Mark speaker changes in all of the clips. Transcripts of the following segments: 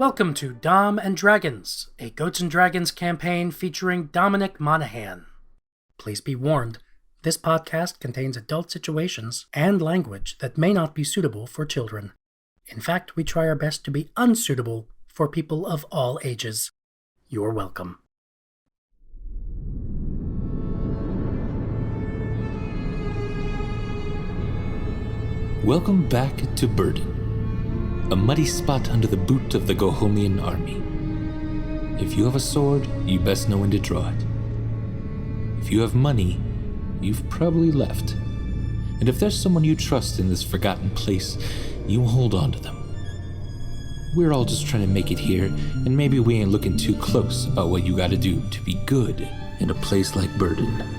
Speaker 1: Welcome to Dom and Dragons, a Goats and Dragons campaign featuring Dominic Monaghan. Please be warned, this podcast contains adult situations and language that may not be suitable for children. In fact, we try our best to be unsuitable for people of all ages. You're welcome.
Speaker 2: Welcome back to Burden, a muddy spot under the boot of the Gohomian army. If you have a sword, you best know when to draw it. If you have money, you've probably left. And if there's someone you trust in this forgotten place, you hold on to them. We're all just trying to make it here, and maybe we ain't looking too close about what you gotta do to be good in a place like Burden.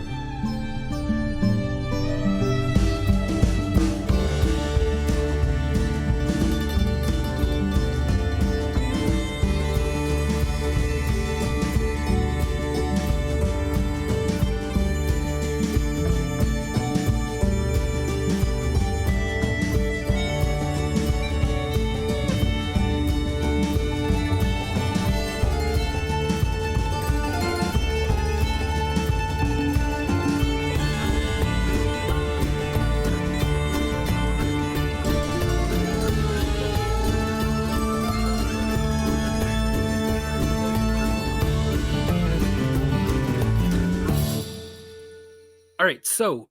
Speaker 3: All right, so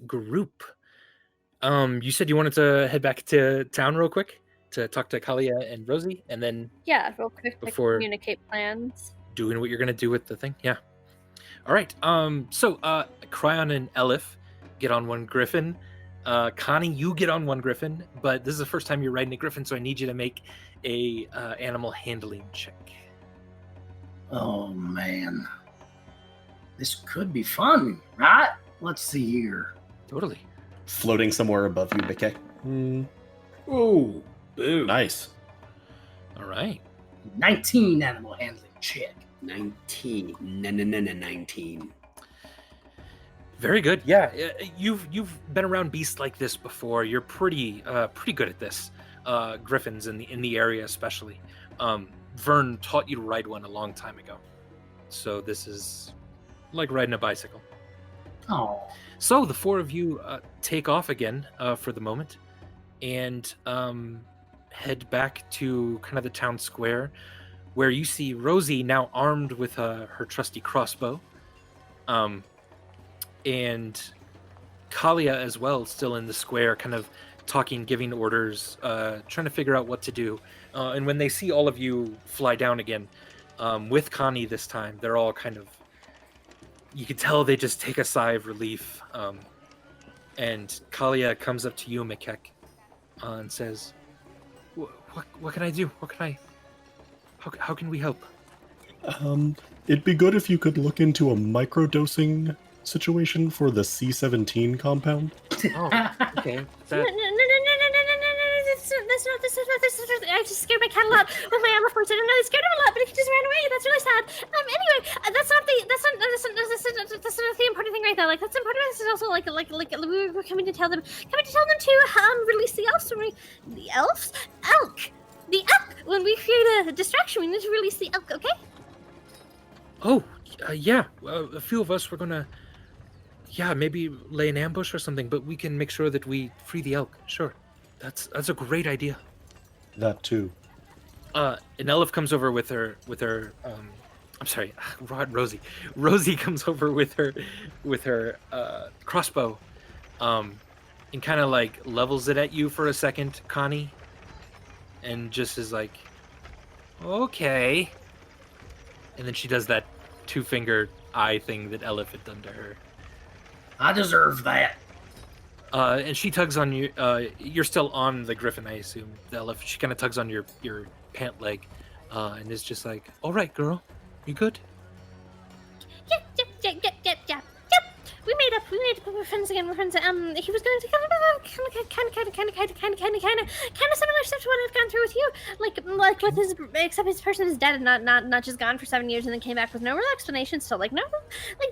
Speaker 3: group. You said you wanted to head back to town real quick to talk to Kalia and Rosie, and then
Speaker 4: real quick to
Speaker 3: before
Speaker 4: communicate plans.
Speaker 3: doing what you're gonna do with the thing. Yeah. All right. So Cryon and Elif get on one griffin. Connie, you get on one griffin, but this is the first time you're riding a griffin, so I need you to make a animal handling check.
Speaker 1: Oh, man. This could be fun, right? Let's see here.
Speaker 3: Totally.
Speaker 5: Floating somewhere above you, McKay.
Speaker 1: Oh, boom.
Speaker 5: Nice.
Speaker 3: All right.
Speaker 1: 19 animal handling check.
Speaker 6: 19. 19.
Speaker 3: Very good. Yeah, you've been around beasts like this before. You're pretty good at this. Griffins in the area, especially. Vern taught you to ride one a long time ago, so this is like riding a bicycle.
Speaker 1: Oh.
Speaker 3: So the four of you take off again for the moment, and head back to kind of the town square, where you see Rosie now armed with her trusty crossbow. And Kalia as well, still in the square, kind of talking, giving orders, trying to figure out what to do. And when they see all of you fly down again, with Connie this time, they're all kind of, you can tell they just take a sigh of relief. And Kalia comes up to you, Mikek, and says, what can I do? How can we help?
Speaker 5: It'd be good if you could look into a microdosing situation for the C-17 compound.
Speaker 3: Oh, okay.
Speaker 4: No, that's not. I just scared my cat a lot with my armor force. I don't know, I scared him a lot, but he just ran away. That's really sad. Anyway, that's not the important thing right now. Like, that's important. This is also like we're coming to tell them to release the elves. The elves, elk. The elk. When we create a distraction, we need to release the elk. Okay?
Speaker 3: Oh, yeah. A few of us were gonna, maybe lay an ambush or something, but we can make sure that we free the elk. Sure. That's a great idea.
Speaker 5: That too.
Speaker 3: And Elif comes over with her I'm sorry, Rosie. Rosie comes over with her crossbow, and kind of like levels it at you for a second, Connie, and just is like, okay. And then she does that 2-finger eye thing that Elif had done to her.
Speaker 1: I deserve that.
Speaker 3: And she tugs on you. You're still on the griffin, I assume. Elif. She kind of tugs on your pant leg, and is just like, "All right, girl, you good?"
Speaker 4: Yep. We made up. We're friends again. We're friends. He was going to kind of similar stuff to what I've gone through with you. Like with his, except his person is dead and not just gone for 7 years and then came back with no real explanation. So not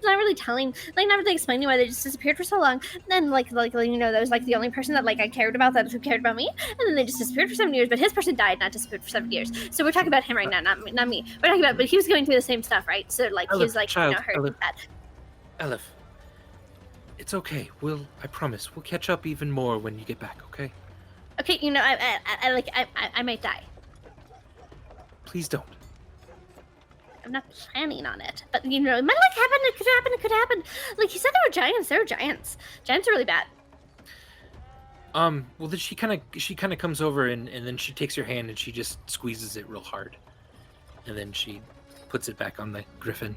Speaker 4: really telling, not really explaining why they just disappeared for so long. Then that was the only person that I cared about who cared about me, and then they just disappeared for 7 years. But his person died, not disappeared for 7 years. So we're talking about him right now, not me. We're talking about, but he was going through the same stuff, right? So he was hurt and bad.
Speaker 3: Aleph, it's okay. I promise, we'll catch up even more when you get back, okay?
Speaker 4: Okay, I might die.
Speaker 3: Please don't.
Speaker 4: I'm not planning on it, but it might happen. It could happen. Like you said, there were giants. Giants are really bad.
Speaker 3: Well, then she kind of comes over and then she takes your hand and she just squeezes it real hard, and then she puts it back on the griffin.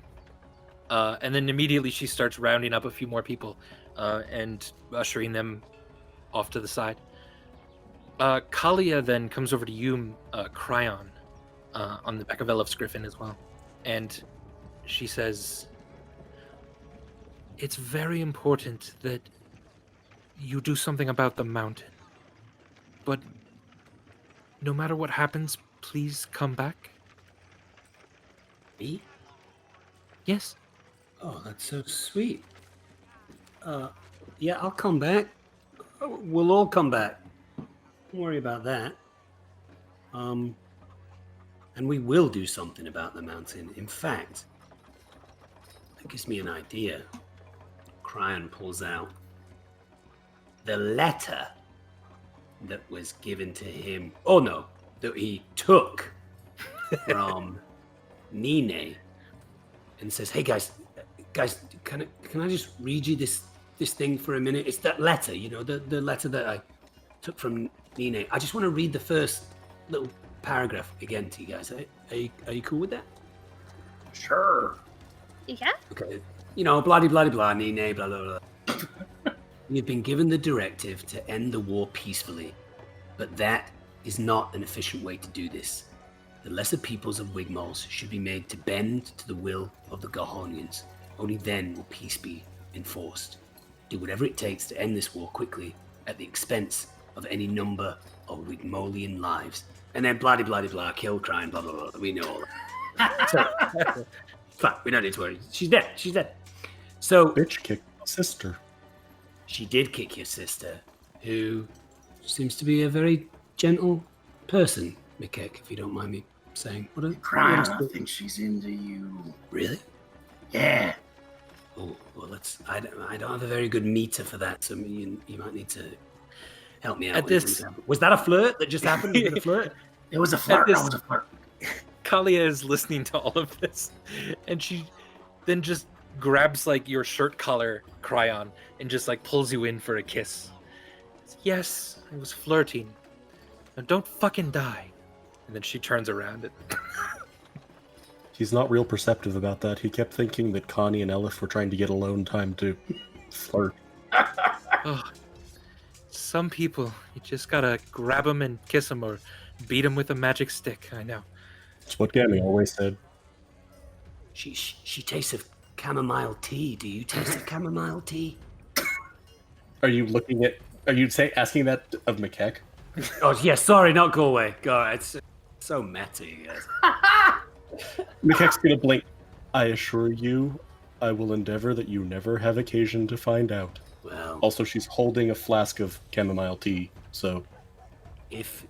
Speaker 3: And then immediately she starts rounding up a few more people and ushering them off to the side. Kalia then comes over to you, Cryon, on the back of Elif's griffin as well. And she says, it's very important that you do something about the mountain. But no matter what happens, please come back.
Speaker 6: Me?
Speaker 3: Yes.
Speaker 6: Oh, that's so sweet. Yeah, I'll come back. We'll all come back. Don't worry about that. And we will do something about the mountain. In fact, that gives me an idea. Cryon pulls out the letter that was given to him. Oh no, that he took from Nine, and says, "Hey guys, can I just read you this thing for a minute? It's that letter, the letter that I took from Nine. I just want to read the first little paragraph again to you guys. Are you cool with that?"
Speaker 5: Sure.
Speaker 4: Yeah.
Speaker 6: Okay. Blah blah blah blah, Nine, blah blah blah. You've been given the directive to end the war peacefully, but that is not an efficient way to do this. The lesser peoples of Wigmols should be made to bend to the will of the Gahonians. Only then will peace be enforced. Do whatever it takes to end this war quickly at the expense of any number of Wigmolian lives. And then blah blah blah, kill, crime, blah blah blah. We know all that. So, fine, we don't need to worry. She's dead. So
Speaker 5: Bitch kicked my sister.
Speaker 6: She did kick your sister, who seems to be a very gentle person, Mikek, if you don't mind me saying.
Speaker 7: Cryon, I think she's into you.
Speaker 6: Really?
Speaker 7: Yeah.
Speaker 6: Oh, well, I don't have a very good meter for that, so you might need to help me out. Was that a flirt that just happened? Was it a flirt?
Speaker 7: It was a flirt. That was a flirt.
Speaker 3: Kalia is listening to all of this, and she then just grabs your shirt collar, Cryon, and just pulls you in for a kiss. Yes, I was flirting. Now don't fucking die. And then she turns around and
Speaker 5: He's not real perceptive about that. He kept thinking that Connie and Elif were trying to get alone time to flirt.
Speaker 3: Some people, you just gotta grab them and kiss them or beat them with a magic stick. I know.
Speaker 5: It's what Gammy always said.
Speaker 6: She tastes of chamomile tea. Do you taste of chamomile tea?
Speaker 5: Are you asking that of Mikek?
Speaker 6: Oh yeah, sorry, not Galway. God, it's so meta, you guys.
Speaker 5: Mikek's gonna blink. I assure you, I will endeavor that you never have occasion to find out.
Speaker 6: Well,
Speaker 5: also, she's holding a flask of chamomile tea, so...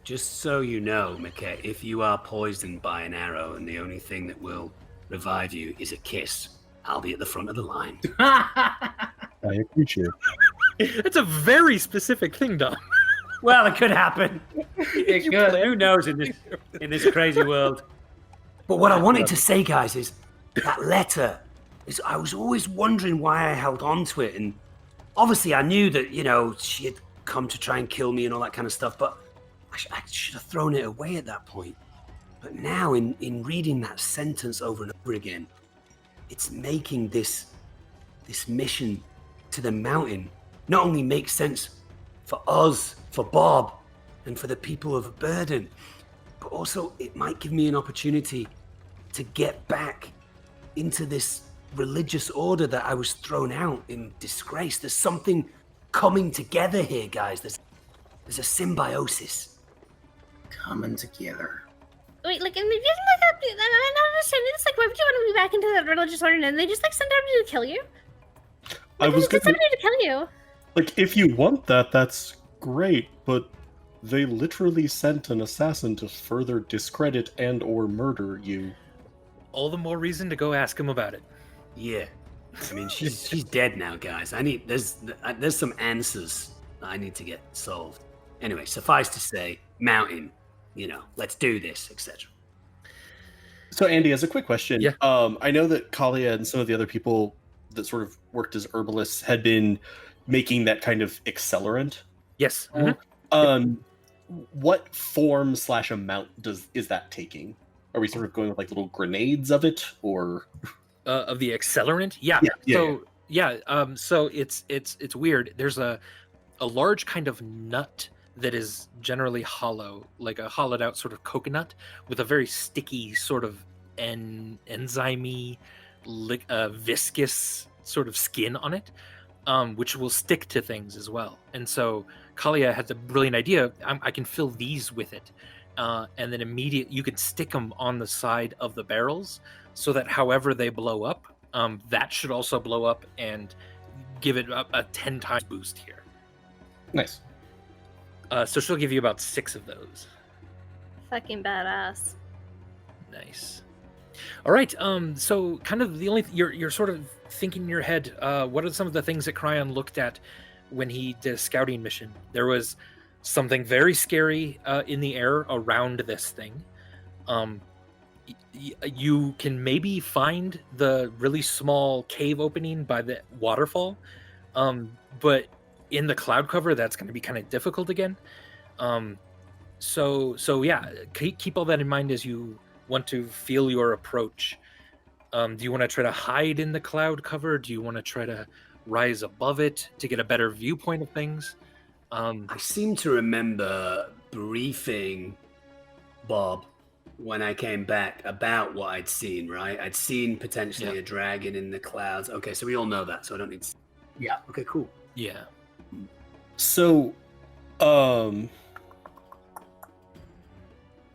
Speaker 6: Just so you know, Mikek, if you are poisoned by an arrow and the only thing that will revive you is a kiss, I'll be at the front of the line.
Speaker 5: I appreciate it.
Speaker 3: That's a very specific thing, Dom.
Speaker 6: Well, it could happen. Who knows in this crazy world? But what I wanted to say, guys, is that letter. I was always wondering why I held on to it, and obviously I knew that she had come to try and kill me and all that kind of stuff. But I should have thrown it away at that point. But now, in reading that sentence over and over again, it's making this mission to the mountain not only make sense for us, for Bob, and for the people of Burden, but also it might give me an opportunity to get back into this religious order that I was thrown out in disgrace. There's something coming together here, guys. There's a symbiosis.
Speaker 7: Coming together.
Speaker 4: Wait, like, and they didn't like that. I'm not understanding this. Like, why would you want to be back into that religious order? And they just like send somebody to kill you.
Speaker 5: I was
Speaker 4: send
Speaker 5: gonna,
Speaker 4: somebody to kill you.
Speaker 5: like, if you want that, that's great, but they literally sent an assassin to further discredit and or murder you.
Speaker 3: All the more reason to go ask him about it.
Speaker 6: Yeah. I mean, she's dead now, guys. There's some answers that I need to get solved. Anyway, suffice to say, Mountain, let's do this, etc.
Speaker 5: So, Andy, as a quick question,
Speaker 3: Yeah.
Speaker 5: I know that Kalia and some of the other people that sort of worked as herbalists had been making that kind of accelerant.
Speaker 3: Yes.
Speaker 5: What form / amount is that taking? Are we sort of going with like little grenades of it, or
Speaker 3: Of the accelerant? Yeah. So it's weird. There's a large kind of nut that is generally hollow, like a hollowed out sort of coconut with a very sticky sort of enzyme-y, viscous sort of skin on it, which will stick to things as well. And so Kalia has a brilliant idea. I can fill these with it, and then you can stick them on the side of the barrels so that however they blow up, that should also blow up and give it a 10 times boost here.
Speaker 5: Nice.
Speaker 3: So she'll give you about 6 of those.
Speaker 4: Fucking badass.
Speaker 3: Nice. All right. So kind of the only you're sort of thinking in your head. What are some of the things that Cryon looked at when he did a scouting mission? There was something very scary in the air around this thing. You can maybe find the really small cave opening by the waterfall, but in the cloud cover, that's going to be kind of difficult again. So yeah, keep all that in mind as you want to feel your approach. Do you want to try to hide in the cloud cover? Do you want to try to rise above it to get a better viewpoint of things?
Speaker 6: I seem to remember briefing Bob when I came back about what I'd seen, right? I'd seen potentially a dragon in the clouds. Okay, so we all know that, so I don't need to... Yeah, okay, cool.
Speaker 3: Yeah.
Speaker 5: So,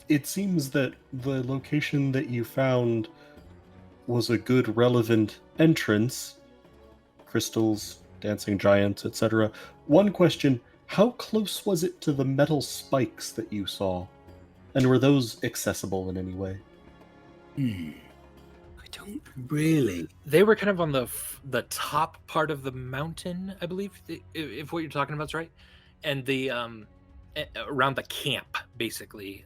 Speaker 5: it seems that the location that you found was a good relevant entrance. Crystals, dancing giants, etc. One question, how close was it to the metal spikes that you saw? And were those accessible in any way?
Speaker 6: I don't really.
Speaker 3: They were kind of on the top part of the mountain, I believe, if what you're talking about is right. And the around the camp, basically,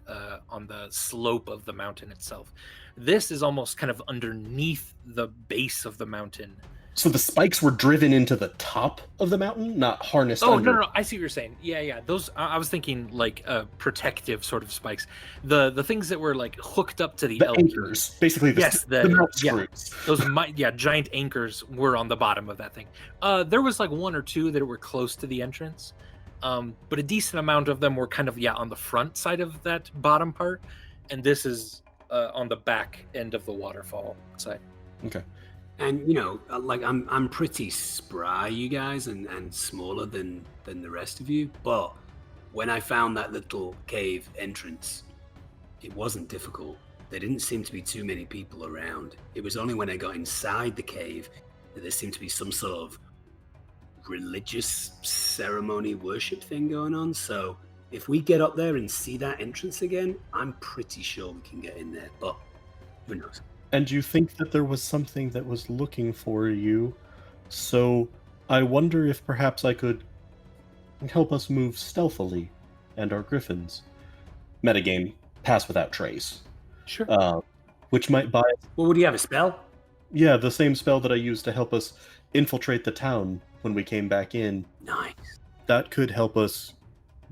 Speaker 3: on the slope of the mountain itself. This is almost kind of underneath the base of the mountain.
Speaker 5: So the spikes were driven into the top of the mountain, not harnessed
Speaker 3: Oh,
Speaker 5: under...
Speaker 3: no, I see what you're saying. Yeah. Those, I was thinking like protective sort of spikes. The things that were like hooked up to the
Speaker 5: anchors, basically the mount screws.
Speaker 3: Those giant anchors were on the bottom of that thing. There was like 1 or 2 that were close to the entrance. But a decent amount of them were kind of on the front side of that bottom part, and this is on the back end of the waterfall side.
Speaker 5: Okay.
Speaker 6: And like I'm pretty spry, you guys, and smaller than the rest of you. But when I found that little cave entrance, it wasn't difficult. There didn't seem to be too many people around. It was only when I got inside the cave that there seemed to be some sort of religious ceremony worship thing going on. So if we get up there and see that entrance again, I'm pretty sure we can get in there. But who knows?
Speaker 5: And you think that there was something that was looking for you, so I wonder if perhaps I could help us move stealthily and our griffins. Metagame, pass without trace.
Speaker 3: Sure.
Speaker 5: Which might buy...
Speaker 6: Well, would you have a spell?
Speaker 5: Yeah, the same spell that I used to help us infiltrate the town when we came back in.
Speaker 6: Nice.
Speaker 5: That could help us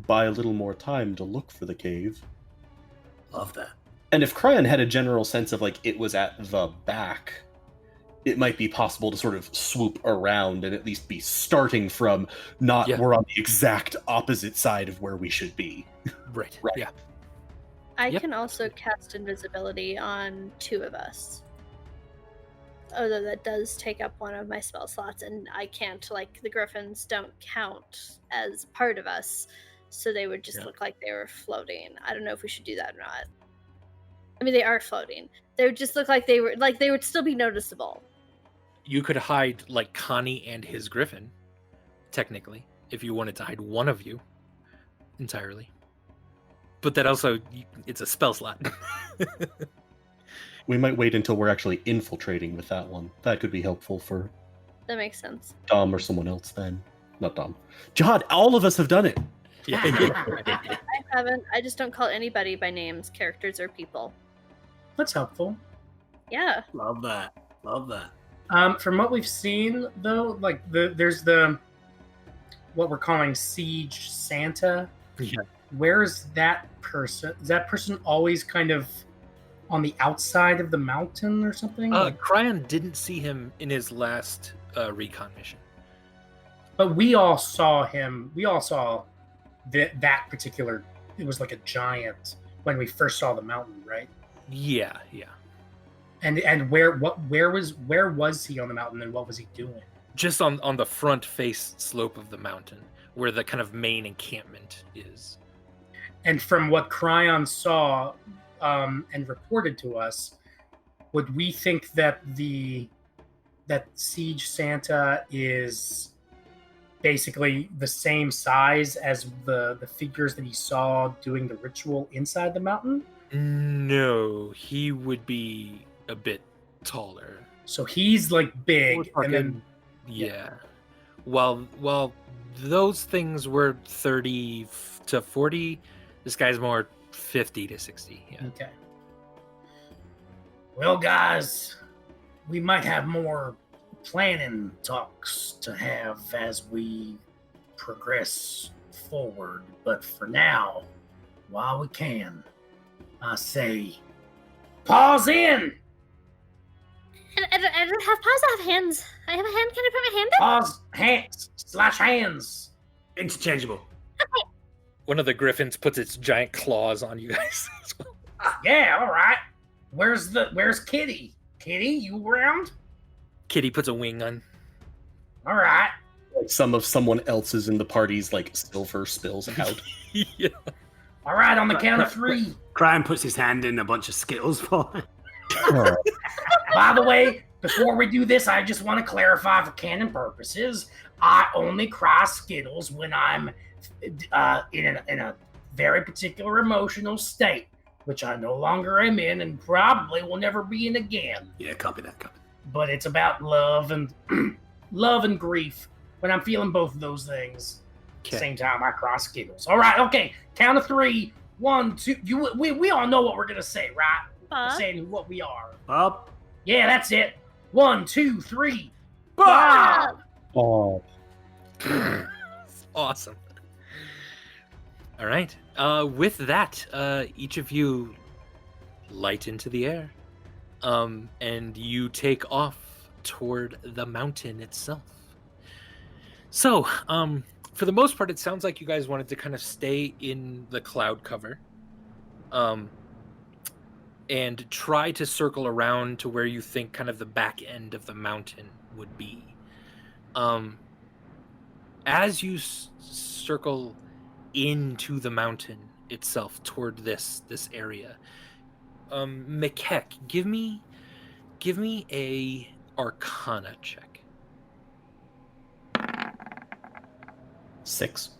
Speaker 5: buy a little more time to look for the cave.
Speaker 6: Love that.
Speaker 5: And if Cryon had a general sense of like it was at the back, it might be possible to sort of swoop around and at least be starting from we're on the exact opposite side of where we should be.
Speaker 3: Right. Yeah.
Speaker 4: I can also cast invisibility on 2 of us. although that does take up one of my spell slots, and I can't, like, the griffins don't count as part of us, so they would just look like they were floating. I don't know if we should do that or not. I mean, they are floating. They would just look like they would still be noticeable.
Speaker 3: You could hide like Connie and his griffin, technically, if you wanted to hide one of you entirely. But that also, it's a spell slot.
Speaker 5: We might wait until we're actually infiltrating with that one. That could be helpful for
Speaker 4: That makes sense.
Speaker 5: Dom or someone else then. Not Dom. Jihad, all of us have done it.
Speaker 3: Yeah.
Speaker 4: I haven't. I just don't call anybody by names, characters, or people.
Speaker 1: That's helpful.
Speaker 4: Yeah.
Speaker 6: Love that. Love that.
Speaker 1: From what we've seen, though, like there's what we're calling Siege Santa.
Speaker 3: Yeah.
Speaker 1: Where's that person? Is that person always kind of on the outside of the mountain or something?
Speaker 3: Cryon didn't see him in his last recon mission.
Speaker 1: But we all saw him. We all saw that particular. It was like a giant when we first saw the mountain, right?
Speaker 3: Yeah.
Speaker 1: And where was he on the mountain, and what was he doing?
Speaker 3: Just on the front face slope of the mountain, where the kind of main encampment is.
Speaker 1: And from what Cryon saw and reported to us, would we think that that Siege Santa is basically the same size as the figures that he saw doing the ritual inside the mountain?
Speaker 3: No, he would be a bit taller.
Speaker 1: So he's like big, and then
Speaker 3: yeah. While those things were 30 to 40, this guy's more 50 to 60. Yeah.
Speaker 1: Okay. Well, guys, we might have more planning talks to have as we progress forward, but for now, while we can, I say, pause in!
Speaker 4: I don't have paws. I have hands. I have a hand. Can I put my hand in?
Speaker 1: Pause, hands, /hands.
Speaker 6: Interchangeable.
Speaker 3: One of the griffins puts its giant claws on you guys as well.
Speaker 1: Yeah, all right. Where's Kitty? Kitty, you around?
Speaker 3: Kitty puts a wing on.
Speaker 1: All right.
Speaker 5: Like some of someone else's in the party's like silver spills out.
Speaker 3: Yeah.
Speaker 1: All right, on the count of 3.
Speaker 6: Cryon puts his hand in a bunch of Skittles for him.
Speaker 1: By the way, before we do this, I just want to clarify for canon purposes, I only cry Skittles when I'm in a very particular emotional state, which I no longer am in and probably will never be in again.
Speaker 6: Yeah, copy that.
Speaker 1: But it's about love and love and grief. When I'm feeling both of those things, at the same time, I cry Skittles. All right, okay. Count of 3. 1, 2. We all know what we're gonna say, right?
Speaker 4: Bob?
Speaker 1: Saying what we are.
Speaker 6: Bob?
Speaker 1: Yeah, that's it. 1, 2, 3.
Speaker 4: Bob!
Speaker 5: Oh,
Speaker 3: Awesome. All right. With that, each of you light into the air, and you take off toward the mountain itself. So, for the most part, it sounds like you guys wanted to kind of stay in the cloud cover, and try to circle around to where you think kind of the back end of the mountain would be. As you circle into the mountain itself toward this area, Mekek, give me a Arcana check.
Speaker 5: 6.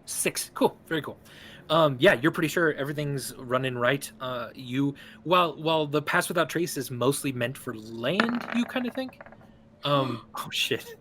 Speaker 3: 6. Cool. Very cool. Yeah, you're pretty sure everything's running right. While the Pass Without Trace is mostly meant for land, you kind of think. Oh shit.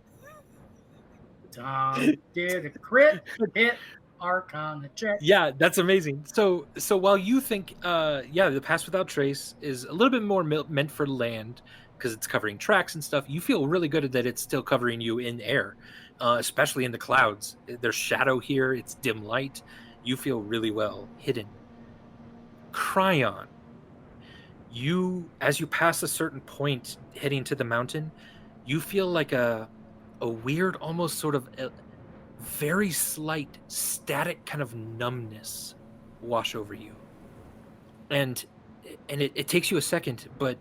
Speaker 1: Tom did a crit hit Arcana check.
Speaker 3: Yeah, that's amazing. So while you think, the Pass Without Trace is a little bit more meant for land because it's covering tracks and stuff, you feel really good that it's still covering you in air, especially in the clouds. There's shadow here. It's dim light. You feel really well hidden. Cryon, as you pass a certain point heading to the mountain, you feel like a weird, almost sort of a very slight static kind of numbness wash over you. And it takes you a second, but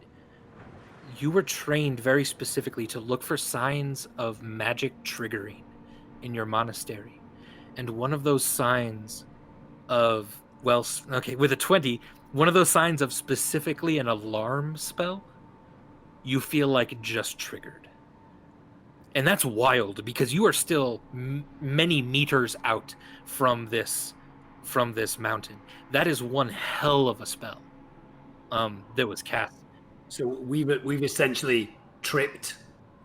Speaker 3: you were trained very specifically to look for signs of magic triggering in your monastery. And one of those signs of, with a 20, one of those signs of specifically an alarm spell, you feel like just triggered. And that's wild because you are still many meters out from this mountain. That is one hell of a spell that was cast.
Speaker 6: So we've essentially tripped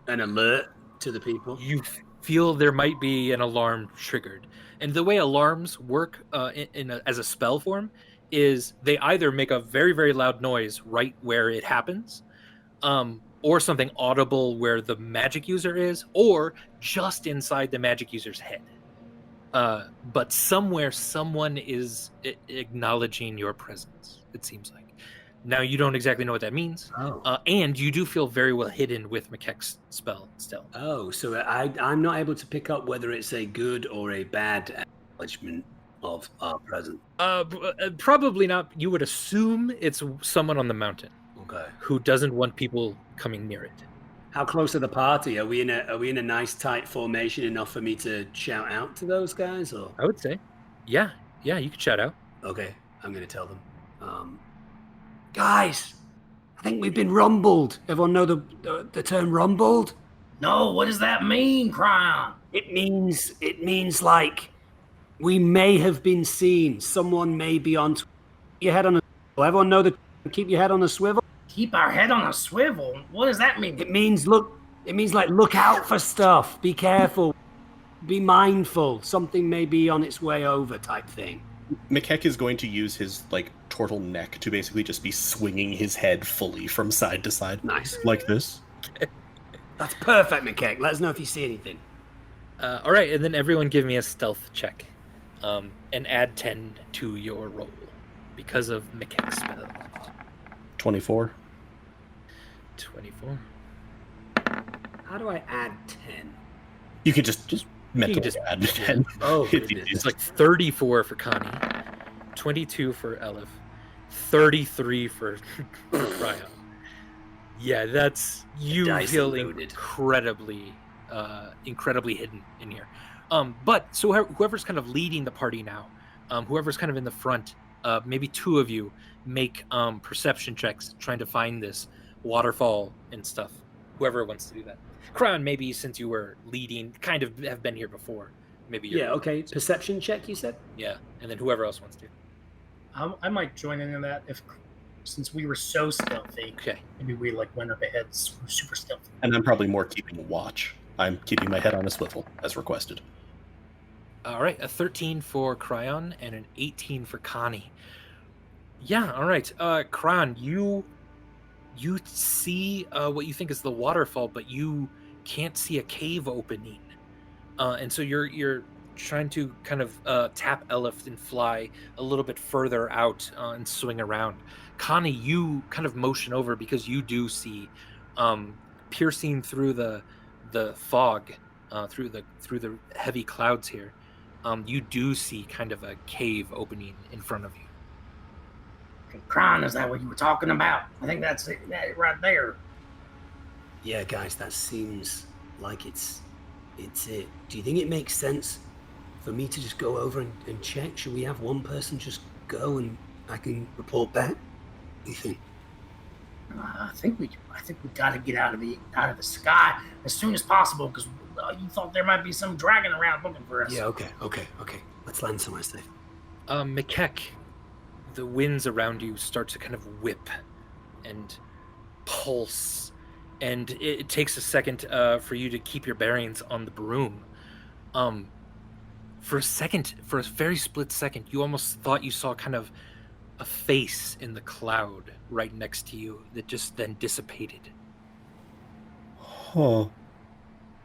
Speaker 6: an alert to the people.
Speaker 3: You feel there might be an alarm triggered, and the way alarms work as a spell form is they either make a very, very loud noise right where it happens, or something audible where the magic user is, or just inside the magic user's head. But somewhere someone is acknowledging your presence, it seems like. Now, you don't exactly know what that means. And you do feel very well hidden with McKeck's spell still.
Speaker 6: Oh, so I'm not able to pick up whether it's a good or a bad acknowledgement of our presence.
Speaker 3: Probably not. You would assume it's someone on the mountain.
Speaker 6: Okay.
Speaker 3: Who doesn't want people coming near it.
Speaker 6: How close are the party? Are we in a nice tight formation enough for me to shout out to those guys? Or
Speaker 3: I would say, yeah, you could shout out.
Speaker 6: Okay, I'm going to tell them. Guys, I think we've been rumbled. Everyone know the term rumbled?
Speaker 7: No, what does that mean, Crown?
Speaker 6: It means like we may have been seen. Someone may be on. Your head on a. Everyone know the. Keep your head on a swivel.
Speaker 7: Keep our head on a swivel? What does that mean?
Speaker 6: It means look out for stuff. Be careful. Be mindful. Something may be on its way over type thing.
Speaker 5: McKeck is going to use his, turtle neck to basically just be swinging his head fully from side to side.
Speaker 6: Nice.
Speaker 5: Like this.
Speaker 6: That's perfect, McKeck. Let us know if you see anything.
Speaker 3: All right, and then everyone give me a stealth check. And add 10 to your roll because of McKeck's spell.
Speaker 5: 24.
Speaker 3: 24.
Speaker 6: How do I add 10?
Speaker 5: You could just mentally add 10.
Speaker 6: Oh,
Speaker 3: it's like 34 for Connie, 22 for Elif, 33 for Ryan. Yeah, that's you feeling incredibly hidden in here. But so whoever's kind of leading the party now, whoever's kind of in the front, maybe two of you make perception checks trying to find this waterfall and stuff. Whoever wants to do that. Crown, maybe since you were leading, kind of have been here before. Maybe you're
Speaker 6: okay. Perception check, you said?
Speaker 3: Yeah, and then whoever else wants to.
Speaker 1: I might join in on that since we were so stealthy.
Speaker 3: Okay.
Speaker 1: Maybe we went up ahead super stealthy.
Speaker 5: And I'm probably more keeping watch. I'm keeping my head on a swivel, as requested.
Speaker 3: All right, a 13 for Cryon and an 18 for Connie. Yeah, all right. Cryon, you see what you think is the waterfall, but you can't see a cave opening. And so you're trying to kind of tap Elif and fly a little bit further out and swing around. Connie, you kind of motion over because you do see piercing through the fog, through the heavy clouds here. You do see kind of a cave opening in front of you.
Speaker 7: Crown, is that what you were talking about? I think that's it right there.
Speaker 6: Yeah, guys, that seems like it's it. Do you think it makes sense for me to just go over and check? Should we have one person just go and I can report back? What do you think?
Speaker 7: I think we got to get out of the sky as soon as possible because you thought there might be some dragon around looking for us.
Speaker 6: Yeah. Okay. Let's land somewhere safe.
Speaker 3: McKeck, the winds around you start to kind of whip and pulse, and it takes a second for you to keep your bearings on the broom. For a very split second, you almost thought you saw kind of a face in the cloud right next to you that just then dissipated.
Speaker 5: Huh.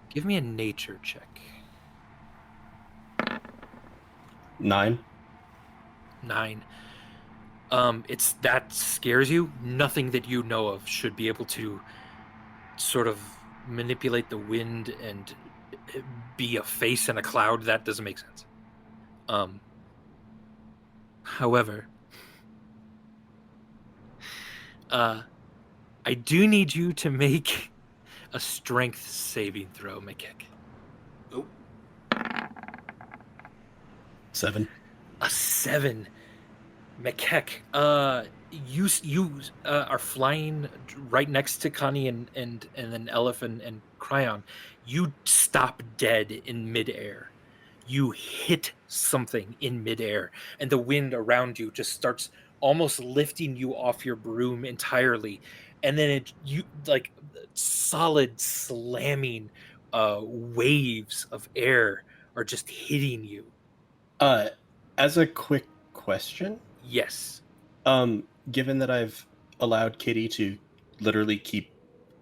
Speaker 3: Give me a nature check.
Speaker 5: 9.
Speaker 3: 9. It's that scares you. Nothing that you know of should be able to sort of manipulate the wind and be a face in a cloud. That doesn't make sense. However, I I do need you to make a strength saving throw, Makek.
Speaker 6: Oh,
Speaker 5: 7.
Speaker 3: A 7. Makek, you are flying right next to Connie and then Elif and Cryon. You stop dead in midair. You hit something in midair, and the wind around you just starts almost lifting you off your broom entirely, and then you like solid slamming waves of air are just hitting you.
Speaker 5: As a quick question,
Speaker 3: Yes.
Speaker 5: given that I've allowed Kitty to literally keep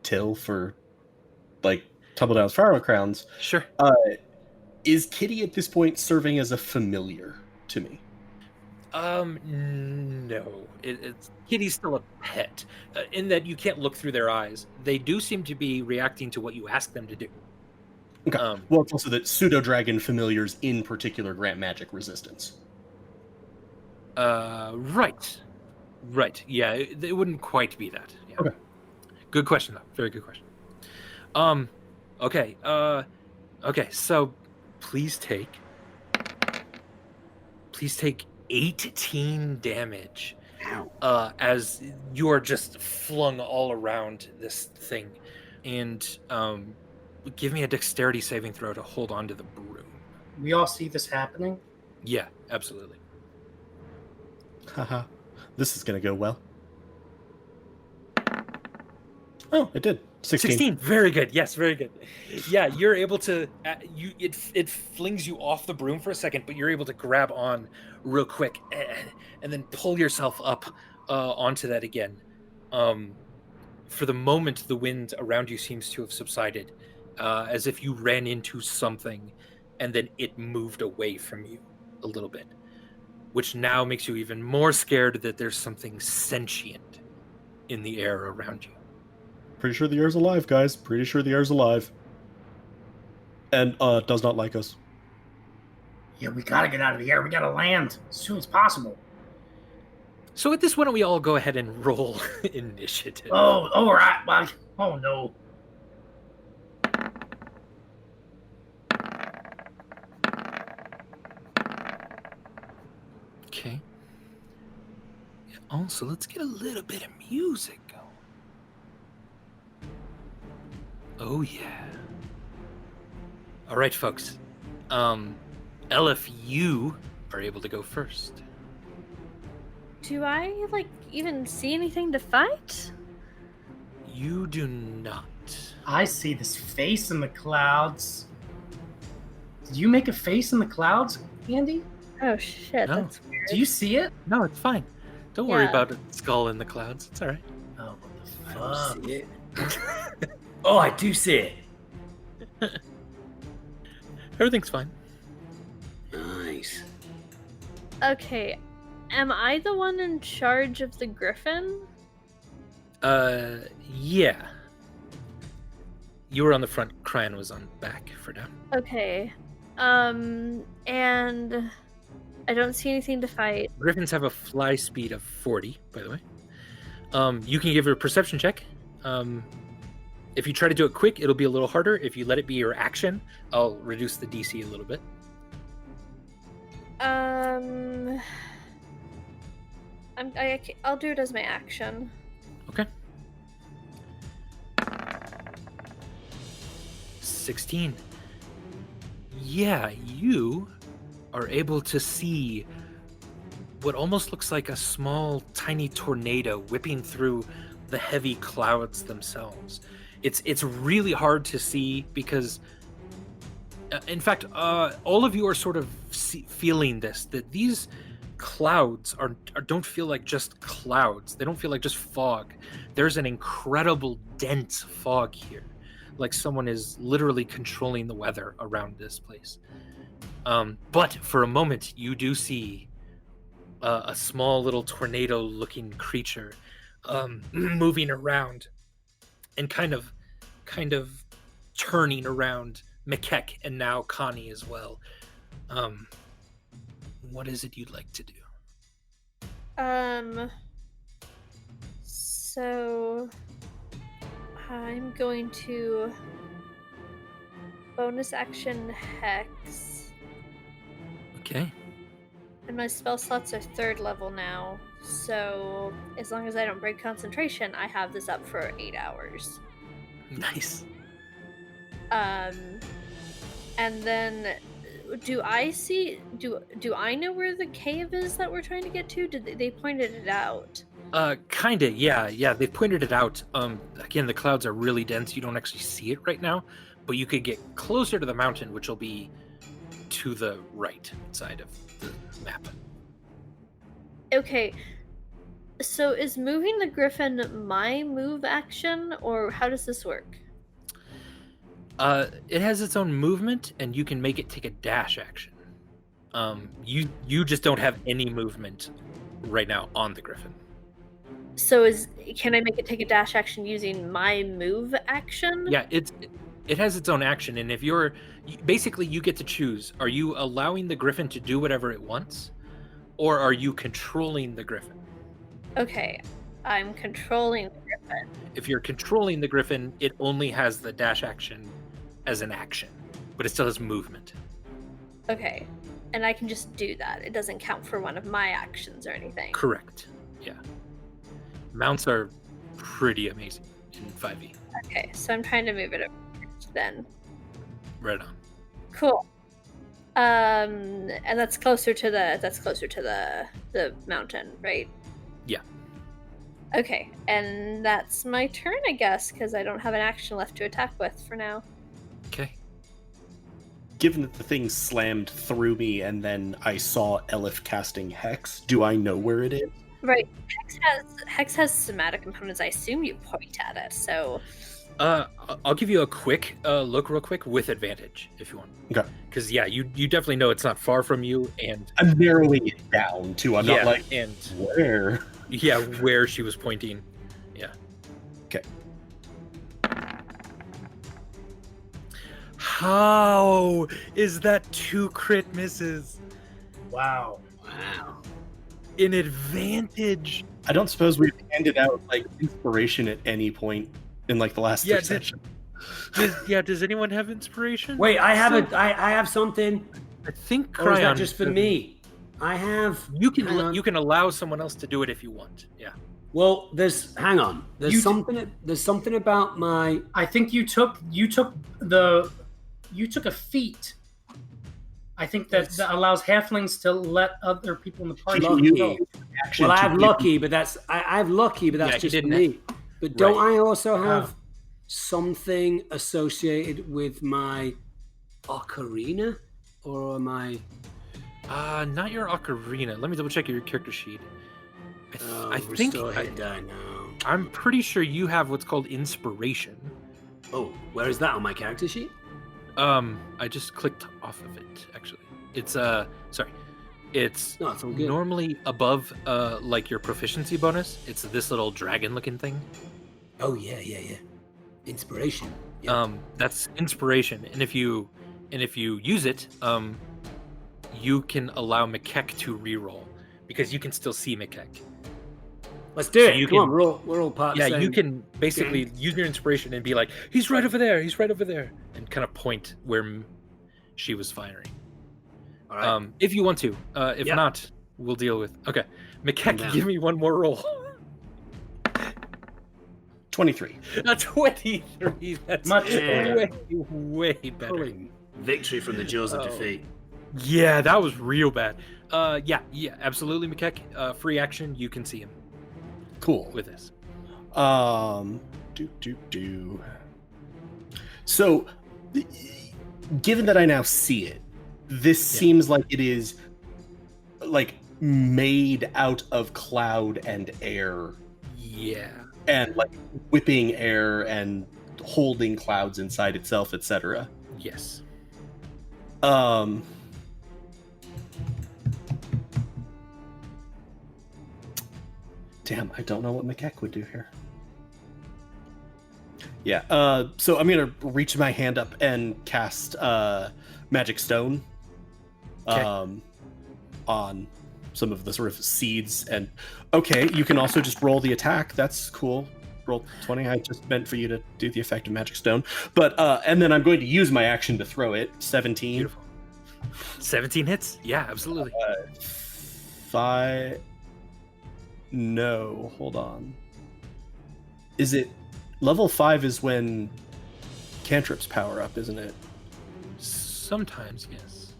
Speaker 5: till for like Tumbledown's Pharaoh Crowns,
Speaker 3: Sure.
Speaker 5: is Kitty at this point serving as a familiar to me?
Speaker 3: No. It's Kitty's still a pet, in that you can't look through their eyes. They do seem to be reacting to what you ask them to do.
Speaker 5: Okay. Well, it's also that pseudo-dragon familiars in particular grant magic resistance.
Speaker 3: Right. Yeah, it wouldn't quite be that. Yeah.
Speaker 5: Okay.
Speaker 3: Good question, though. Very good question. Okay. Okay. So, please take 18 damage.
Speaker 6: ow.
Speaker 3: As you are just flung all around this thing, and give me a dexterity saving throw to hold on to the broom.
Speaker 1: We all see this happening.
Speaker 3: Yeah, absolutely.
Speaker 5: Haha. This is gonna go well. Oh, it did. 16.
Speaker 3: Very good. Yes, very good. Yeah, you're able to it flings you off the broom for a second, but you're able to grab on real quick and then pull yourself up onto that again. For the moment, the wind around you seems to have subsided, as if you ran into something and then it moved away from you a little bit, which now makes you even more scared that there's something sentient in the air around you.
Speaker 5: Pretty sure the air's alive, guys. Pretty sure the air's alive. And does not like us.
Speaker 7: Yeah, we gotta get out of the air. We gotta land as soon as possible.
Speaker 3: So at this, why don't we all go ahead and roll initiative?
Speaker 7: Oh, all right. Well, oh no.
Speaker 3: Okay. Yeah, also, let's get a little bit of music going. Oh yeah. All right, folks. Elif, you are able to go first.
Speaker 4: Do I even see anything to fight?
Speaker 3: You do not.
Speaker 1: I see this face in the clouds. Did you make a face in the clouds, Andy?
Speaker 4: Oh shit,
Speaker 3: No.
Speaker 4: that's weird.
Speaker 1: Do you see it?
Speaker 3: No, it's fine. Don't worry
Speaker 4: Yeah.
Speaker 3: about a skull in the clouds. It's all right.
Speaker 1: Oh, what
Speaker 6: I
Speaker 1: the
Speaker 6: don't
Speaker 1: fuck?
Speaker 6: see it. Oh, I do see it.
Speaker 3: Everything's fine.
Speaker 6: Nice.
Speaker 4: Okay, am I the one in charge of the griffin?
Speaker 3: Yeah. You were on the front, Cryan was on back for now.
Speaker 4: Okay. And I don't see anything to fight.
Speaker 3: Griffins have a fly speed of 40, by the way. You can give her a perception check. If you try to do it quick, it'll be a little harder. If you let it be your action, I'll reduce the DC a little bit.
Speaker 4: I'll do it as my action.
Speaker 3: Okay. 16. Yeah, you are able to see what almost looks like a small, tiny tornado whipping through the heavy clouds themselves. It's really hard to see because, in fact, all of you are sort of feeling this, that these clouds don't feel like just clouds. They don't feel like just fog. There's an incredible dense fog here, like someone is literally controlling the weather around this place. But for a moment, you do see a small little tornado-looking creature moving around and kind of turning around Makek and now Connie as well. What is it you'd like to do?
Speaker 4: So I'm going to bonus action Hex.
Speaker 3: Okay.
Speaker 4: And my spell slots are 3rd level now. So as long as I don't break concentration, I have this up for 8 hours.
Speaker 3: Nice.
Speaker 4: And then do I know where the cave is that we're trying to get to? They pointed it out?
Speaker 3: Kinda, yeah. They've pointed it out. Again, the clouds are really dense. You don't actually see it right now, but you could get closer to the mountain, which will be to the right side of the map.
Speaker 4: Okay. So is moving the griffin my move action, or how does this work?
Speaker 3: It has its own movement, and you can make it take a dash action. You just don't have any movement right now on the griffin.
Speaker 4: So can I make it take a dash action using my move action?
Speaker 3: Yeah, it has its own action, and if basically you get to choose: are you allowing the griffin to do whatever it wants, or are you controlling the griffin?
Speaker 4: Okay, I'm controlling the griffin.
Speaker 3: If you're controlling the griffin, it only has the dash action as an action, but it still has movement.
Speaker 4: Okay, and I can just do that. It doesn't count for one of my actions or anything.
Speaker 3: Correct. Yeah. Mounts are pretty amazing in 5e.
Speaker 4: Okay, so I'm trying to move it over then.
Speaker 3: Right on.
Speaker 4: Cool. And that's closer to the mountain, right?
Speaker 3: Yeah.
Speaker 4: Okay, and that's my turn, I guess, because I don't have an action left to attack with for now.
Speaker 3: Okay.
Speaker 5: Given that the thing slammed through me and then I saw Elif casting Hex, do I know where it is?
Speaker 4: Right. Hex has somatic components. I assume you point at it, so...
Speaker 3: I'll give you a quick look real quick with advantage, if you want.
Speaker 5: Okay.
Speaker 3: Because, yeah, you definitely know it's not far from you, and...
Speaker 5: I'm narrowing it down, too. I'm not like,
Speaker 3: and
Speaker 5: where?
Speaker 3: Yeah, where she was pointing. Yeah.
Speaker 5: Okay.
Speaker 3: How is that 2 crit misses?
Speaker 7: Wow.
Speaker 3: An advantage.
Speaker 5: I don't suppose we've handed out, like, inspiration at any point in, like, the last 3 sessions.
Speaker 3: Does anyone have inspiration?
Speaker 6: Wait, I have something.
Speaker 3: I think
Speaker 6: Or is that
Speaker 3: Cryon
Speaker 6: just for me? I have.
Speaker 3: You can allow someone else to do it if you want. Yeah.
Speaker 6: Well, hang on. There's something about my.
Speaker 7: I think you took a feat. I think that allows halflings to let other people in the party go.
Speaker 6: Well, I have lucky, but that's just for me. But don't I also have something associated with my ocarina, or am I?
Speaker 3: Not your ocarina. Let me double check your character sheet. I think I'm pretty sure you have what's called inspiration.
Speaker 6: Oh, where is that on my character sheet?
Speaker 3: I just clicked off of it. Actually, it's sorry. It's normally above like your proficiency bonus. It's this little dragon-looking thing.
Speaker 6: Oh yeah. Inspiration. Yeah.
Speaker 3: That's inspiration, and if you use it, you can allow Makek to reroll because you can still see Makek.
Speaker 6: Let's do it. Come on, we're all part.
Speaker 3: Yeah, you can basically use your inspiration and be like, "He's right over there. He's right over there," and kind of point where she was firing.
Speaker 6: All right.
Speaker 3: If you want to. If not, we'll deal with. Okay, Makek, give me one more roll.
Speaker 5: 23.
Speaker 3: 23. That's
Speaker 7: much
Speaker 3: way better.
Speaker 6: Victory from the jaws of defeat.
Speaker 3: Yeah, that was real bad. Yeah, absolutely, Makek. Free action. You can see him.
Speaker 5: Cool.
Speaker 3: With this.
Speaker 5: So, given that I now see it, this seems like it is like made out of cloud and air.
Speaker 3: Yeah.
Speaker 5: And like whipping air and holding clouds inside itself, etc.
Speaker 3: Yes.
Speaker 5: Damn, I don't know what Makek would do here. Yeah, so I'm gonna reach my hand up and cast Magic Stone on some of the sort of seeds. And okay, you can also just roll the attack. That's cool. roll 20. I just meant for you to do the effect of Magic Stone. But and then I'm going to use my action to throw it. 17.
Speaker 3: Beautiful. 17 hits? Yeah, absolutely.
Speaker 5: 5. No, hold on. Is it level 5 is when cantrips power up, isn't it?
Speaker 3: Sometimes, yes.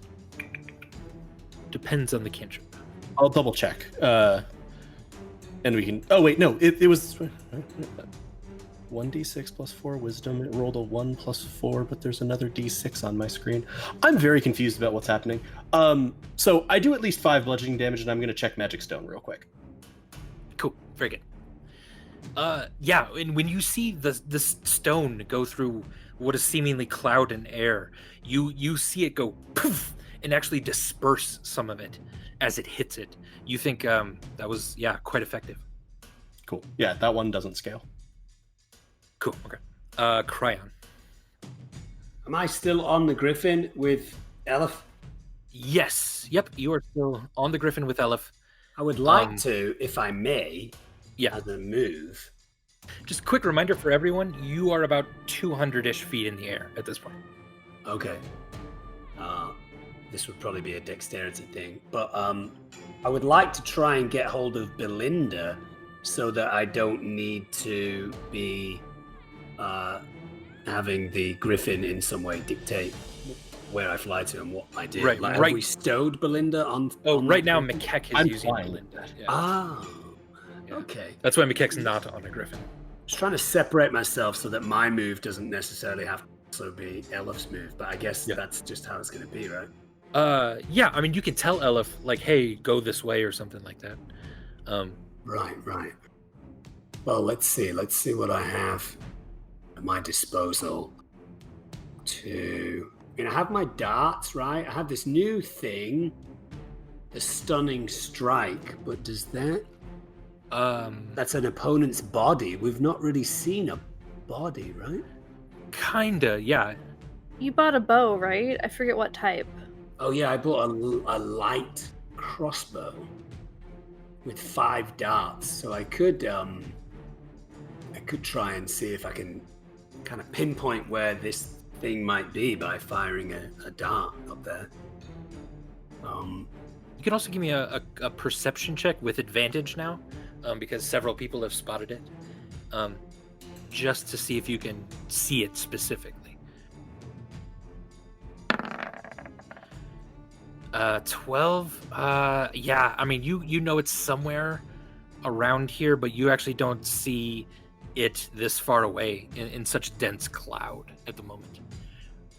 Speaker 3: Depends on the cantrip.
Speaker 5: I'll double check. And we can. Oh wait, no. It was 1d6 plus 4 wisdom. It rolled a 1 plus 4, but there's another d6 on my screen. I'm very confused about what's happening. So I do at least 5 bludgeoning damage, and I'm going to check Magic Stone real quick.
Speaker 3: Cool. Very good. Yeah, and when you see the stone go through what is seemingly cloud and air, you see it go poof and actually disperse some of it as it hits it. You think that was quite effective.
Speaker 5: Cool. Yeah, that one doesn't scale.
Speaker 3: Cool. Okay. Cryon.
Speaker 6: Am I still on the griffin with Elif?
Speaker 3: Yes. Yep. You are still on the griffin with Elif.
Speaker 6: I would like to, if I may, as a move.
Speaker 3: Just quick reminder for everyone, you are about 200-ish feet in the air at this point.
Speaker 6: Okay. This would probably be a dexterity thing, but I would like to try and get hold of Belinda so that I don't need to be having the griffin in some way dictate where I fly to and what I do.
Speaker 3: Right,
Speaker 6: Have we stowed Belinda on?
Speaker 3: Right now, McKeck is using
Speaker 5: flying.
Speaker 3: Belinda. Yeah.
Speaker 6: Ah, okay.
Speaker 3: That's why McKeck's not on a griffin.
Speaker 6: Just trying to separate myself so that my move doesn't necessarily have to also be Elif's move, but I guess that's just how it's going to be, right?
Speaker 3: Yeah, I mean, you can tell Elif, like, hey, go this way or something like that.
Speaker 6: Right. Well, let's see what I have at my disposal to... I mean, I have my darts, right? I have this new thing, the Stunning Strike, but does that... That's an opponent's body. We've not really seen a body, right?
Speaker 3: Kinda, yeah.
Speaker 8: You bought a bow, right? I forget what type.
Speaker 6: Oh yeah, I bought a light crossbow with 5 darts, so I could try and see if I can kind of pinpoint where this thing might be by firing a dart up there.
Speaker 3: You can also give me a perception check with advantage now, because several people have spotted it, just to see if you can see it specifically. 12. Yeah, I mean, you know it's somewhere around here, but you actually don't see it this far away in such dense cloud at the moment.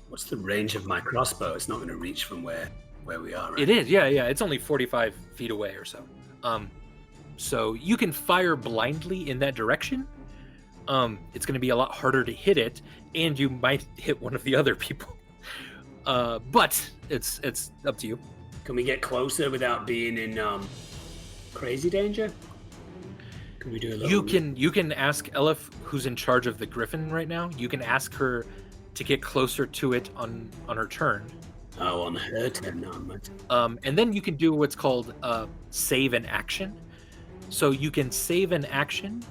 Speaker 6: What's the range of my crossbow? It's not going to reach from where we are, right?
Speaker 3: It is, yeah. It's only 45 feet away or so. So you can fire blindly in that direction. It's going to be a lot harder to hit it, and you might hit one of the other people. But it's up to you.
Speaker 6: Can we get closer without being in crazy danger? Can we do a little...
Speaker 3: You can ask Elif, who's in charge of the griffin right now. You can ask her to get closer to it on her turn.
Speaker 6: Oh, on her turn, not on my turn.
Speaker 3: And then you can do what's called save an action. So you can save an action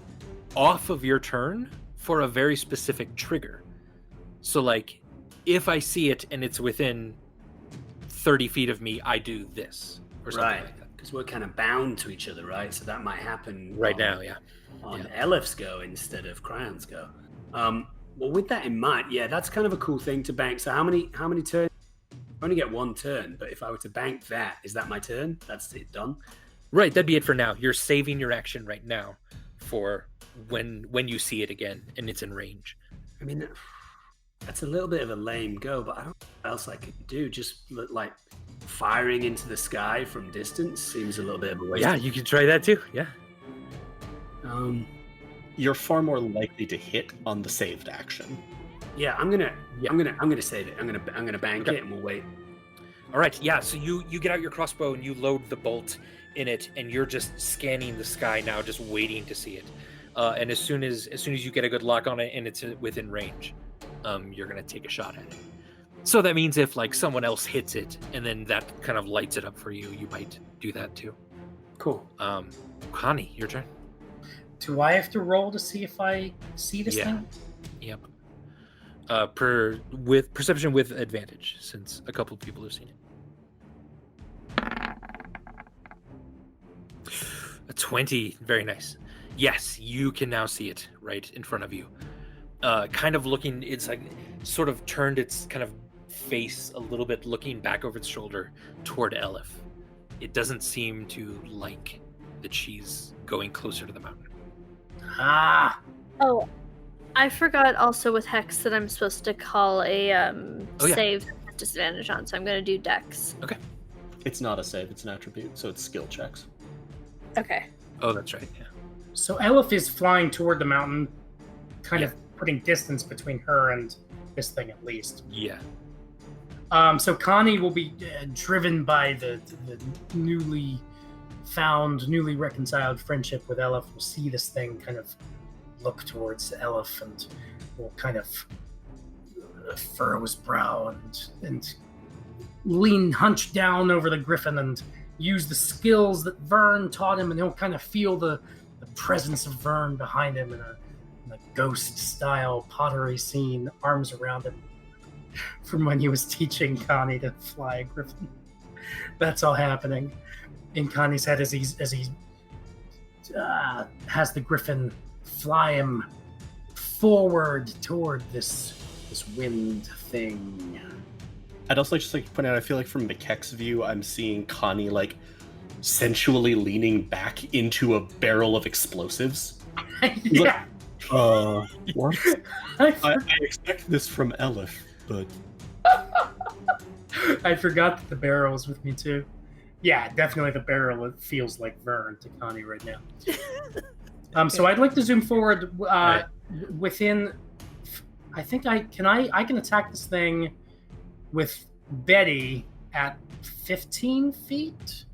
Speaker 3: off of your turn for a very specific trigger. So, like, if I see it and it's within 30 feet of me, I do this or something like that.
Speaker 6: Because we're kind of bound to each other, right? So that might happen
Speaker 3: right now, yeah.
Speaker 6: On Elif's go instead of Cryon's go. Well, with that in mind, yeah, that's kind of a cool thing to bank. So how many turns? I only get 1 turn, but if I were to bank that, is that my turn? That's it, done?
Speaker 3: Right, that'd be it for now. You're saving your action right now for when you see it again and it's in range.
Speaker 6: I mean, that's a little bit of a lame go, but I don't know what else I could do. Just like firing into the sky from distance seems a little bit of a waste.
Speaker 3: Yeah, you can try that too. Yeah.
Speaker 5: You're far more likely to hit on the saved action.
Speaker 6: Yeah, I'm gonna save it. I'm gonna bank it, and we'll wait.
Speaker 3: All right. Yeah. So you get out your crossbow and you load the bolt in it, and you're just scanning the sky now, just waiting to see it. And as soon as you get a good lock on it and it's within range, you're gonna take a shot at it. So that means if like someone else hits it and then that kind of lights it up for you, you might do that too.
Speaker 6: Cool.
Speaker 3: Connie, your turn.
Speaker 1: Do I have to roll to see if I see this thing?
Speaker 3: Yep. With perception with advantage, since a couple of people have seen it. A 20, very nice. Yes, you can now see it right in front of you. Kind of looking, it's like sort of turned its kind of face a little bit, looking back over its shoulder toward Elif. It doesn't seem to like that she's going closer to the mountain.
Speaker 1: Ah!
Speaker 8: Oh, I forgot also with Hex that I'm supposed to call a save with disadvantage on, so I'm going to do Dex.
Speaker 3: Okay.
Speaker 5: It's not a save, it's an attribute, so it's skill checks.
Speaker 8: Okay.
Speaker 3: Oh, that's right, yeah.
Speaker 1: So Elif is flying toward the mountain, kind of putting distance between her and this thing at least.
Speaker 3: Yeah.
Speaker 1: So Connie will be driven by the newly reconciled friendship with Elif. We'll see this thing kind of look towards Elif and will kind of furrow his brow and lean hunched down over the griffin and use the skills that Vern taught him, and he'll kind of feel the presence of Vern behind him in a ghost-style pottery scene, arms around him, from when he was teaching Connie to fly a griffin. That's all happening in Connie's head as he has the griffin fly him forward toward this wind thing.
Speaker 5: I'd also just like to point out, I feel like from McKeck's view, I'm seeing Connie like sensually leaning back into a barrel of explosives.
Speaker 1: Yeah.
Speaker 5: What? I expect this from Elif, but
Speaker 1: I forgot that the barrel was with me too. Yeah, definitely the barrel. It feels like Vern to Connie right now. So I'd like to zoom forward within. I think I can attack this thing with Betty at 15 feet.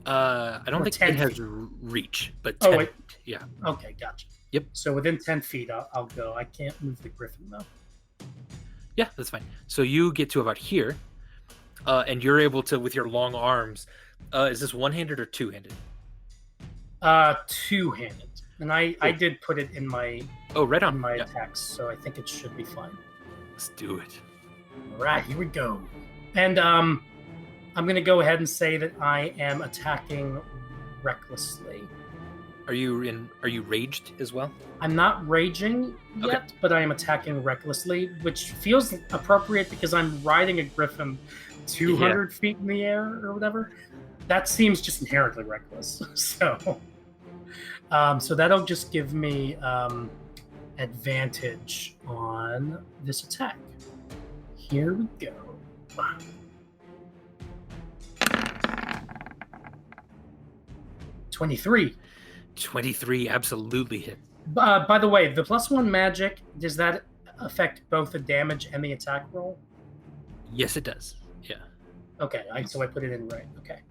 Speaker 3: I don't
Speaker 1: Or
Speaker 3: think
Speaker 1: 10
Speaker 3: it has
Speaker 1: feet.
Speaker 3: Reach, but 10 feet, yeah.
Speaker 1: Okay, gotcha.
Speaker 3: Yep.
Speaker 1: So within 10 feet, I'll go. I can't move the griffin though.
Speaker 3: Yeah, that's fine. So you get to about here, and you're able to, with your long arms, is this one-handed or two-handed?
Speaker 1: Two-handed, and I did put it in my
Speaker 3: right on
Speaker 1: my attacks, so I think it should be fine.
Speaker 3: Let's do it.
Speaker 1: All right, here we go. And I'm going to go ahead and say that I am attacking recklessly.
Speaker 3: Are you raged as well?
Speaker 1: I'm not raging yet, but I am attacking recklessly, which feels appropriate because I'm riding a griffin 200 feet in the air or whatever. That seems just inherently reckless. So that'll just give me advantage on this attack. Here we go. 23.
Speaker 3: 23 absolutely hit.
Speaker 1: By the way, the +1 magic, does that affect both the damage and the attack roll?
Speaker 3: Yes, it does. Yeah.
Speaker 1: Okay, so I put it in right. Okay.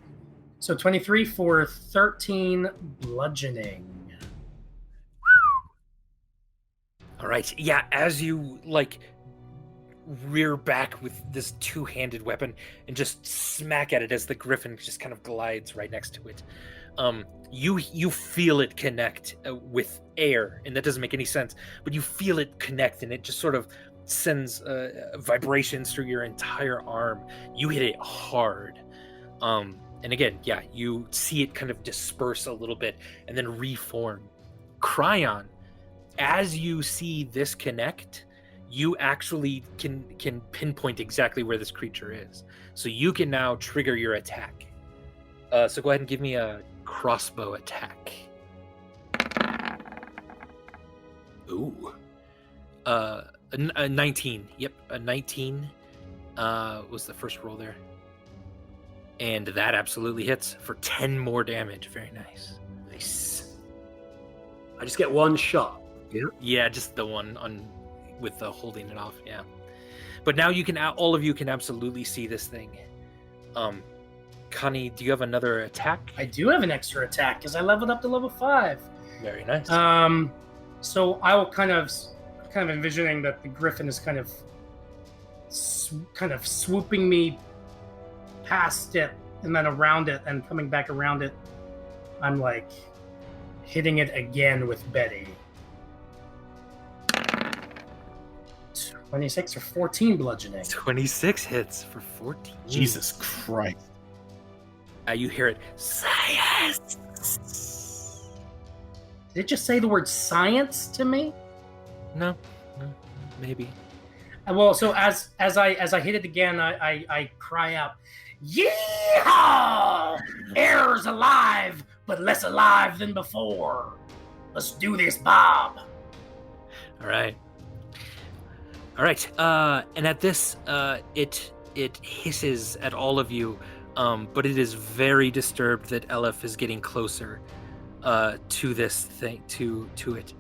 Speaker 1: So 23 for 13 bludgeoning.
Speaker 3: All right. Yeah, as you rear back with this two-handed weapon and just smack at it as the griffin just kind of glides right next to it. You feel it connect with air, and that doesn't make any sense, but you feel it connect, and it just sort of sends vibrations through your entire arm. You hit it hard. And again, yeah, you see it kind of disperse a little bit and then reform. Cryon, as you see this connect, you actually can pinpoint exactly where this creature is. So you can now trigger your attack. So go ahead and give me a crossbow attack. Ooh. A 19. Yep, a 19 was the first roll there. And that absolutely hits for 10 more damage. Very nice.
Speaker 6: Nice. I just get one shot. Yeah.
Speaker 3: Yeah, just the one on with the holding it off. Yeah. But now you can, all of you can absolutely see this thing. Connie, do you have another attack?
Speaker 1: I do have an extra attack because I leveled up to level 5.
Speaker 3: Very nice.
Speaker 1: So I will kind of envisioning that the griffin is kind of swooping me past it and then around it and coming back around it. I'm like hitting it again with Betty. 26 or 14 bludgeoning.
Speaker 3: 26 hits for 14.
Speaker 5: Jesus Christ.
Speaker 3: You hear it. Science!
Speaker 1: Did it just say the word science to me?
Speaker 3: No, maybe.
Speaker 1: Well, so as I hit it again, I cry out, "Yeehaw! Air's alive, but less alive than before. Let's do this, Bob."
Speaker 3: All right. And at this, it hisses at all of you, but it is very disturbed that Elif is getting closer to this thing, to it.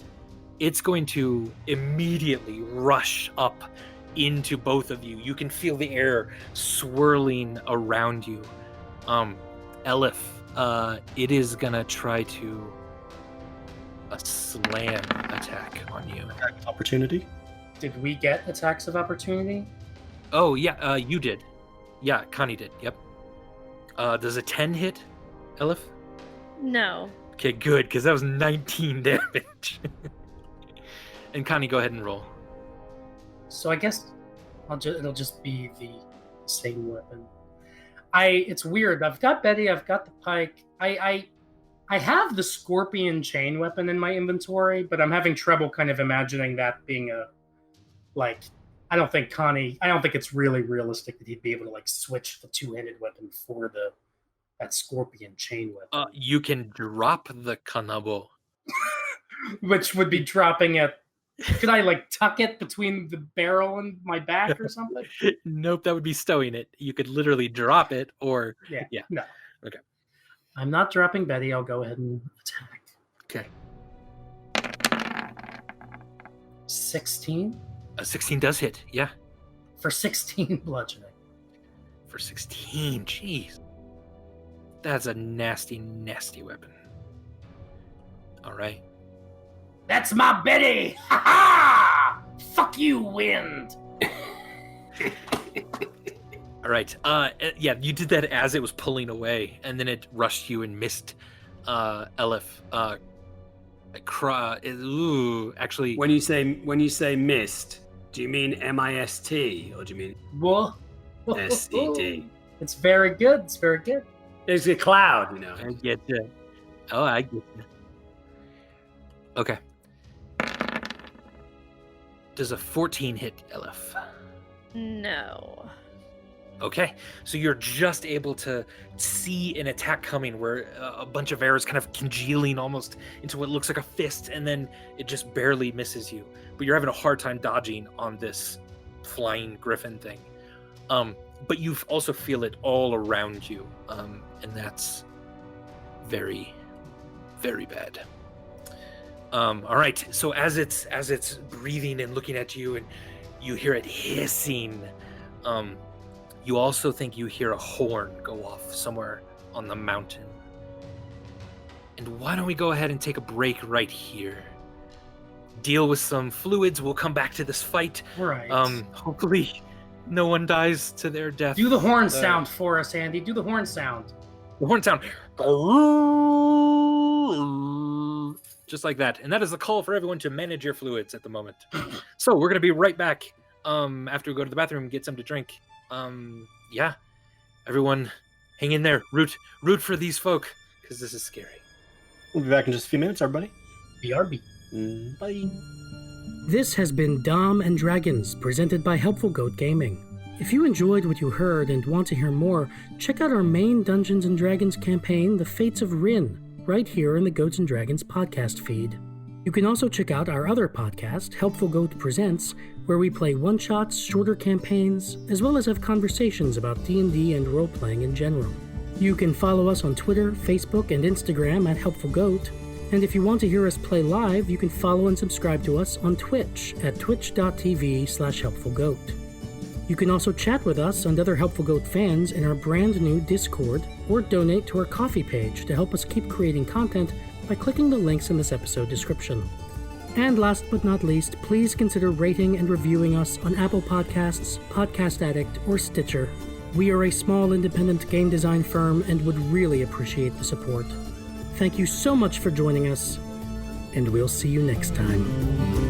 Speaker 3: It's going to immediately rush up into both of you. You can feel the air swirling around you. Elif, it is gonna try to a slam attack on you.
Speaker 5: Opportunity?
Speaker 1: Did we get attacks of opportunity?
Speaker 3: Oh, yeah, you did. Yeah, Connie did, yep. Does a 10 hit, Elif?
Speaker 8: No.
Speaker 3: Okay, good, because that was 19 damage. And Connie, go ahead and roll.
Speaker 1: So I guess it'll just be the same weapon. It's weird. I've got Betty. I've got the pike. I have the scorpion chain weapon in my inventory, but I'm having trouble kind of imagining that being I don't think it's really realistic that he'd be able to switch the two-handed weapon for that scorpion chain weapon.
Speaker 3: You can drop the kanabo.
Speaker 1: Which would be dropping it. Could I tuck it between the barrel and my back or something?
Speaker 3: Nope, that would be stowing it. You could literally drop it or...
Speaker 1: Yeah.
Speaker 3: No.
Speaker 1: Okay. I'm not dropping Betty. I'll go ahead and attack.
Speaker 3: Okay.
Speaker 1: 16?
Speaker 3: 16 does hit, yeah.
Speaker 1: For 16 bludgeoning.
Speaker 3: For 16, jeez. That's a nasty, nasty weapon. All right.
Speaker 1: That's my Betty! Ha ha! Fuck you, wind!
Speaker 3: All right. Yeah, you did that as it was pulling away, and then it rushed you and missed Elif. Actually,
Speaker 6: When you say missed, do you mean M-I-S-T or do you mean
Speaker 1: Whoa.
Speaker 6: S-E-D?
Speaker 1: It's very good. It's very good.
Speaker 6: There's a cloud, you know.
Speaker 3: I get it. Oh, I get it. Okay. Does a 14 hit, Elif?
Speaker 8: No.
Speaker 3: Okay, so you're just able to see an attack coming where a bunch of air is kind of congealing almost into what looks like a fist, and then it just barely misses you. But you're having a hard time dodging on this flying griffin thing. But you also feel it all around you, and that's very, very bad. All right, so as it's breathing and looking at you, and you hear it hissing, you also think you hear a horn go off somewhere on the mountain. And why don't we go ahead and take a break right here? Deal with some fluids. We'll come back to this fight.
Speaker 1: Right.
Speaker 3: Hopefully no one dies to their death.
Speaker 1: Do the horn sound for us, Andy. Do the horn sound.
Speaker 3: The horn sound. Just like that. And that is the call for everyone to manage your fluids at the moment. So we're going to be right back after we go to the bathroom and get some to drink. Yeah. Everyone, hang in there. Root for these folk, because this is scary.
Speaker 5: We'll be back in just a few minutes, everybody.
Speaker 1: BRB.
Speaker 5: Bye.
Speaker 1: This has been Dom and Dragons, presented by Helpful Goat Gaming. If you enjoyed what you heard and want to hear more, check out our main Dungeons & Dragons campaign, The Fates of Rin, right here in the Goats & Dragons podcast feed. You can also check out our other podcast, Helpful Goat Presents, where we play one-shots, shorter campaigns, as well as have conversations about D&D and role-playing in general. You can follow us on Twitter, Facebook, and Instagram at Helpful Goat. And if you want to hear us play live, you can follow and subscribe to us on Twitch at twitch.tv/helpfulgoat. You can also chat with us and other Helpful Goat fans in our brand new Discord, or donate to our Ko-fi page to help us keep creating content by clicking the links in this episode description. And last but not least, please consider rating and reviewing us on Apple Podcasts, Podcast Addict, or Stitcher. We are a small independent game design firm and would really appreciate the support. Thank you so much for joining us, and we'll see you next time.